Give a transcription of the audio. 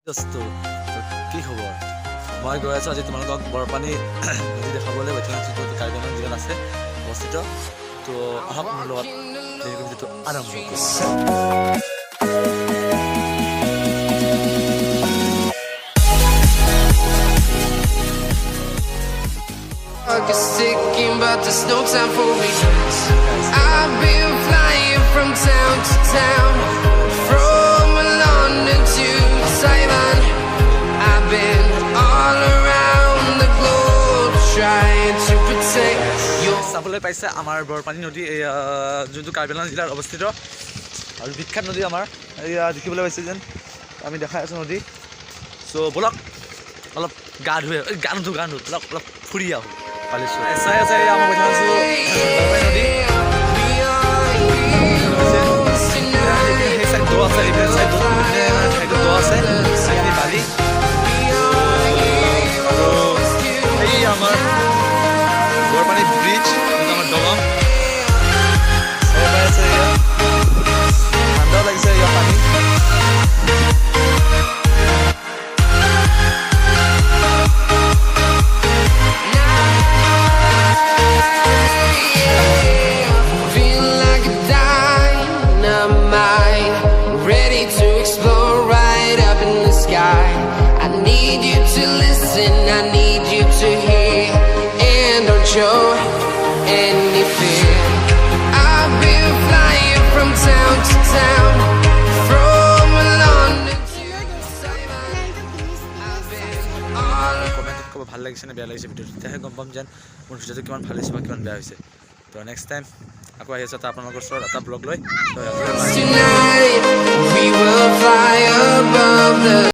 তো কি খবৰ মই গৈ আছোঁ আজি তোমালোকক বৰপানী নদী দেখাবলৈ বৈঠকটো কাৰ্বিআংলং জিলাত আছে অৱস্থিত তো আহক মোৰ লগত ভিডিঅ'টো আৰম্ভ কৰোঁ Sticking, but there's no time for reasons. I've been flying from town to town, from London to Taiwan. I've been all around the globe trying to protect your. চাবলৈ পাইছে আমাৰ বৰপানী নদী যোনটো কাৰ্বিআংলং জিলাত অৱস্থিত আৰু বিখ্যাত নদী আমাৰ এয়া দেখিবলৈ পাইছে যেন আমি দেখাই আছোঁ নদী চ' ব'লক অলপ গা ধুই অলপ ফুৰি আহোঁ চাই আছে আমাৰ বৈঠক আছোঁ নদী সেই চাইড দ আছে এইফালে চাইড দ আছে সেইখিনি বালি এই আমাৰ বৰপানী ব্ৰিজ আমাৰ দলং চাই পাই আছে ঠাণ্ডাও লাগিছে ইয়াৰ পানী I need you to hear and don't show any fear. I've been flying from town to town, from London to Taiwan. I've been all কমেণ্টত ক'ব ভাল লাগিছে নে বেয়া লাগিছে ভিডিঅ'টো তেতিয়াহে গম পাম যেন মোৰ ভিডিঅ'টো কিমান ভাল হৈছে বা কিমান বেয়া হৈছে তো নেক্সট টাইম আকৌ আহি আছে আপোনালোকৰ ওচৰত এটা ব্লগ লৈ tonight we will fly above the